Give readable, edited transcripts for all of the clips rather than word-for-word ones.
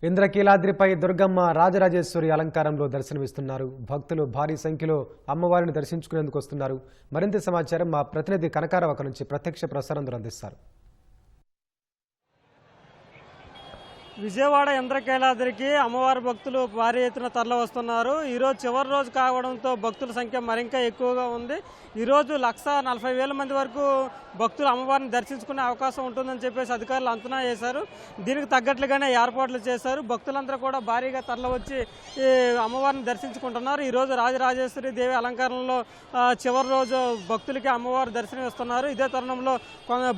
ఇంద్రకీలాద్రిపై దుర్గమ్మ రాజరాజేశ్వరి అలంకారంలో దర్శనమిస్తున్నారు. భక్తులు భారీ సంఖ్యలో అమ్మవారిని దర్శించుకునేందుకు వస్తున్నారు. మరింత సమాచారం మా ప్రతినిధి కనకారావు నుంచి ప్రత్యక్ష ప్రసారం అందిస్తారు. విజయవాడ ఇంద్రకీలాద్రికి అమ్మవారి భక్తులు భారీ ఎత్తున తరలి వస్తున్నారు. ఈరోజు చివరి రోజు కావడంతో భక్తుల సంఖ్య మరింత ఎక్కువగా ఉంది. ఈరోజు 1,40,000 మంది వరకు భక్తులు అమ్మవారిని దర్శించుకునే అవకాశం ఉంటుందని చెప్పేసి అధికారులు అంచనా వేశారు. దీనికి తగ్గట్లుగానే ఏర్పాట్లు చేశారు. భక్తులందరూ కూడా భారీగా తరలి వచ్చి అమ్మవారిని దర్శించుకుంటున్నారు. ఈరోజు రాజరాజేశ్వరి దేవి అలంకరణలో చివరి రోజు భక్తులకి అమ్మవారు దర్శనం ఇస్తున్నారు. ఇదే తరుణంలో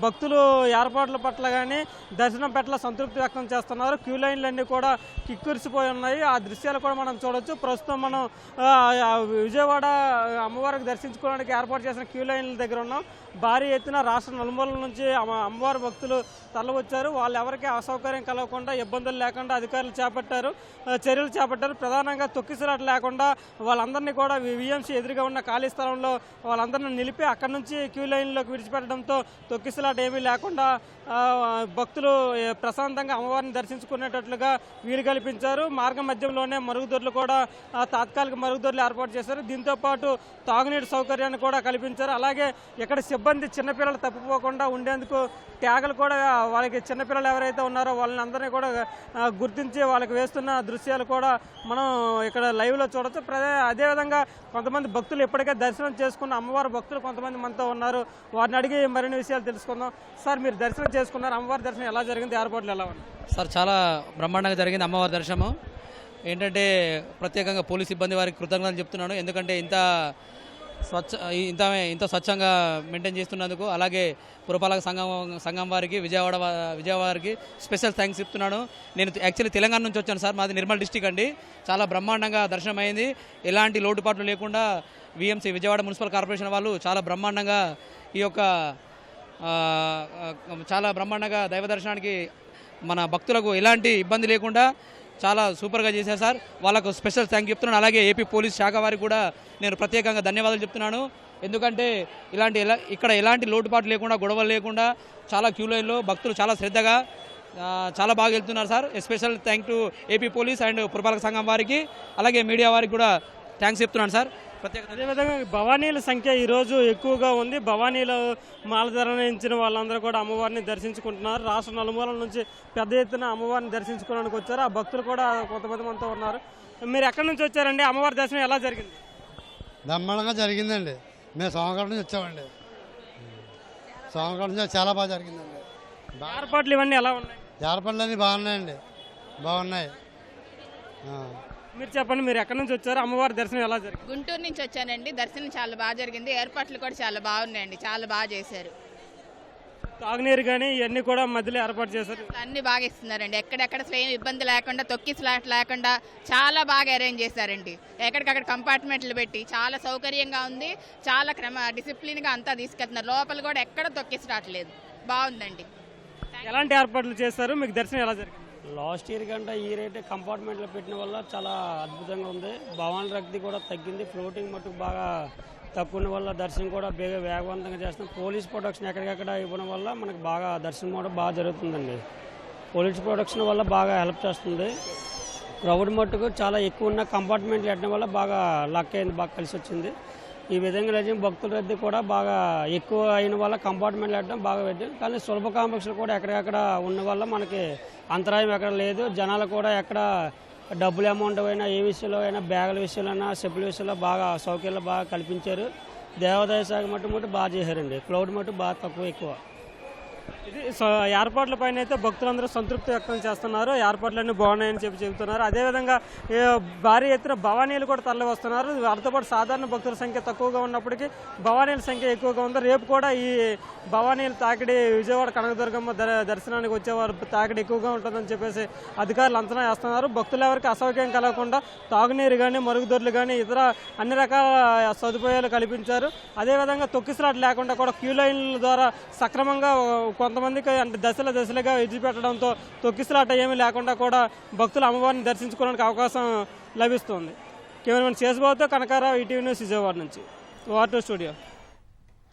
భక్తులు ఏర్పాట్ల పట్ల కానీ దర్శనం పట్ల సంతృప్తి వ్యక్తం చేస్తున్నారు. క్యూ లైన్లన్నీ కూడా కిక్కిరిసిపోయి ఉన్నాయి. ఆ దృశ్యాలు కూడా మనం చూడొచ్చు. ప్రస్తుతం మనం విజయవాడ అమ్మవారికి దర్శించుకోవడానికి ఏర్పాటు చేసిన క్యూ లైన్ల దగ్గర ఉన్నాం. భారీ ఎత్తున రాష్ట్ర నలుమూలల నుంచి అమ్మవారి భక్తులు తరలివచ్చారు. వాళ్ళు ఎవరికి అసౌకర్యం కలగకుండా ఇబ్బందులు లేకుండా అధికారులు చర్యలు చేపట్టారు. ప్రధానంగా తొక్కిసలాట లేకుండా వాళ్ళందరినీ కూడా విఎంసీ ఎదురుగా ఉన్న ఖాళీ స్థలంలో వాళ్ళందరినీ నిలిపి అక్కడి నుంచి క్యూ లైన్లోకి విడిచిపెట్టడంతో తొక్కిసలాట ఏమీ లేకుండా భక్తులు ప్రశాంతంగా అమ్మవారిని దర్శించుకునేటట్లుగా వీలు కల్పించారు. మార్గ మధ్యంలోనే మరుగుదొడ్లు కూడా తాత్కాలిక మరుగుదొడ్లు ఏర్పాటు చేశారు. దీంతో పాటు తాగునీటి సౌకర్యాన్ని కూడా కల్పించారు. అలాగే ఇక్కడ సిబ్బంది చిన్నపిల్లలు తప్పిపోకుండా ఉండేందుకు ట్యాగులు కూడా వాళ్ళకి చిన్నపిల్లలు ఎవరైతే ఉన్నారో వాళ్ళని అందరినీ కూడా గుర్తించి వాళ్ళకి వేస్తున్న దృశ్యాలు కూడా మనం ఇక్కడ లైవ్లో చూడొచ్చు. అదేవిధంగా కొంతమంది భక్తులు ఇప్పటికే దర్శనం చేసుకున్న అమ్మవారి భక్తులు కొంతమంది మనతో ఉన్నారు. వారిని అడిగి మరిన్ని విషయాలు తెలుసుకుందాం. సార్, మీరు దర్శనం చేసుకున్నారు, అమ్మవారి దర్శనం ఎలా జరిగింది, ఏర్పాట్లు ఎలా ఉన్నాయి? సార్, చాలా బ్రహ్మాండంగా జరిగింది అమ్మవారి దర్శనం. ఏంటంటే ప్రత్యేకంగా పోలీస్ సిబ్బంది వారికి కృతజ్ఞతలు చెప్తున్నాను. ఎందుకంటే ఇంత స్వచ్ఛంగా మెయింటైన్ చేస్తున్నందుకు. అలాగే పురపాలక సంఘం వారికి విజయవాడకి స్పెషల్ థ్యాంక్స్ చెప్తున్నాను. నేను యాక్చువల్లీ తెలంగాణ నుంచి వచ్చాను సార్. మాది నిర్మల్ డిస్టిక్ అండి. చాలా బ్రహ్మాండంగా దర్శనం అయింది. ఎలాంటి లోటుపాట్లు లేకుండా విఎంసీ విజయవాడ మున్సిపల్ కార్పొరేషన్ వాళ్ళు చాలా బ్రహ్మాండంగా చాలా బ్రహ్మాండంగా దైవ దర్శనానికి మన భక్తులకు ఎలాంటి ఇబ్బంది లేకుండా చాలా సూపర్గా చేశారు సార్. వాళ్ళకు స్పెషల్ థ్యాంక్ చెప్తున్నాను. అలాగే ఏపీ పోలీస్ శాఖ వారికి కూడా నేను ప్రత్యేకంగా ధన్యవాదాలు చెప్తున్నాను. ఎందుకంటే ఇక్కడ ఎలాంటి లోటుపాటు లేకుండా, గొడవలు లేకుండా చాలా క్యూ లైన్లో భక్తులు చాలా శ్రద్ధగా చాలా బాగా వెళ్తున్నారు sir. Special thank to AP police and పురపాలక సంఘం వారికి, అలాగే మీడియా వారికి కూడా థ్యాంక్స్ చెప్తున్నాను సార్. అదేవిధంగా భవానీల సంఖ్య ఈరోజు ఎక్కువగా ఉంది. భవానీలో మాల ధరించిన వాళ్ళందరూ కూడా అమ్మవారిని దర్శించుకుంటున్నారు. రాష్ట్ర నలుమూలల నుంచి పెద్ద ఎత్తున అమ్మవారిని దర్శించుకోవడానికి వచ్చారు. ఆ భక్తులు కూడా కొంతమంది మనతో ఉన్నారు. మీరు ఎక్కడి నుంచి వచ్చారండి? అమ్మవారి దర్శనం ఎలా జరిగింది? బ్రహ్మాండంగా జరిగిందండి. మేము సోమవారం నుంచి వచ్చామండి. సోమవారం నుంచి చాలా బాగా జరిగిందండి. ఏర్పాట్లు ఇవన్నీ ఎలా ఉన్నాయి? ఏర్పాట్లు అన్నీ బాగున్నాయి. మీరు చెప్పండి, మీరు ఎక్కడి నుంచి వచ్చారు? అమ్మవారి దర్శనం ఎలా జరిగింది? గుంటూరు నుంచి వచ్చానండి. దర్శనం చాలా బాగా జరిగింది. ఏర్పాట్లు కూడా చాలా బాగున్నాయండి. చాలా బాగా చేశారు. తాగునీరు కానీ ఇవన్నీ కూడా మధ్యలో ఏర్పాటు చేశారు. అన్ని బాగా ఇస్తున్నారండి. ఎక్కడెక్కడ ఏం ఇబ్బంది లేకుండా, తొక్కిసలాట లేకుండా చాలా బాగా అరేంజ్ చేశారండి. ఎక్కడికక్కడ కంపార్ట్మెంట్లు పెట్టి చాలా సౌకర్యంగా ఉంది. చాలా డిసిప్లిన్గా అంతా తీసుకెళ్తున్నారు. లోపల కూడా ఎక్కడ తొక్కిసలాటలేదు. బాగుందండి. ఎలాంటి ఏర్పాట్లు చేశారు? మీకు దర్శనం ఎలా జరిగింది? లాస్ట్ ఇయర్ కంటే ఈ రేటే కంపార్ట్మెంట్లో పెట్టిన వల్ల చాలా అద్భుతంగా ఉంది. భవానీ రద్దీ కూడా తగ్గింది. ఫ్లోటింగ్ మట్టుకు బాగా తక్కువ వల్ల దర్శనం కూడా వేగవంతంగా చేస్తున్నాం. పోలీస్ ప్రొటెక్షన్ ఎక్కడికక్కడ ఇవ్వడం వల్ల మనకు బాగా దర్శనం కూడా బాగా జరుగుతుందండి. పోలీస్ ప్రొటెక్షన్ వల్ల బాగా హెల్ప్ చేస్తుంది. క్రౌడ్ మట్టుకు చాలా ఎక్కువ ఉన్న కంపార్ట్మెంట్లు పెట్టడం వల్ల బాగా లక్ అయింది, బాగా కలిసి వచ్చింది. ఈ విధంగా నిజం భక్తుల రద్దీ కూడా బాగా ఎక్కువ అయిన వల్ల కంపార్ట్మెంట్లు పెట్టడం బాగా పెట్టాం. కానీ సులభ కాంప్లెక్స్లు కూడా ఎక్కడికక్కడ ఉన్న వల్ల మనకి అంతరాయం ఎక్కడ లేదు. జనాలు కూడా ఎక్కడ డబ్బులు అమౌంట్ అయినా, ఏ విషయంలో అయినా, బ్యాగుల విషయంలో అయినా, చెప్పుల విషయంలో బాగా సౌకర్యాలు బాగా కల్పించారు. దేవాదాయ శాఖ మట్టు బాగా చేశారండి. క్లౌడ్ మట్టు బాగా తక్కువ ఎక్కువ. ఇది ఏర్పాట్ల పైన అయితే భక్తులందరూ సంతృప్తి వ్యక్తం చేస్తున్నారు. ఏర్పాట్లన్నీ బాగున్నాయని చెబుతున్నారు. అదేవిధంగా భారీ ఎత్తున భవానీలు కూడా తరలి వస్తున్నారు. వారితో పాటు సాధారణ భక్తుల సంఖ్య తక్కువగా ఉన్నప్పటికీ భవానీల సంఖ్య ఎక్కువగా ఉంది. రేపు కూడా ఈ భవానీల తాకిడి విజయవాడ కనకదుర్గమ్మ దర్శనానికి వచ్చేవారు తాకిడి ఎక్కువగా ఉంటుందని చెప్పేసి అధికారులు అంచనా వేస్తున్నారు. భక్తులు ఎవరికి అసౌకర్యం కలగకుండా తాగునీరు కానీ, మరుగుదొడ్లు కానీ, ఇతర అన్ని రకాల సదుపాయాలు కల్పించారు. అదేవిధంగా తొక్కిసలాట లేకుండా కూడా క్యూ లైన్ల ద్వారా సక్రమంగా కొంతమందికి అంటే దశలుగా విడిచిపెట్టడంతో తొక్కిసలాట ఏమీ లేకుండా కూడా భక్తులు అమ్మవారిని దర్శించుకోవడానికి అవకాశం లభిస్తుంది. కెమెరామెన్ శేషబాబుతో కనకారావు, ఈటీవీ న్యూస్, విజయవాడ నుంచి. వార్2 స్టూడియో.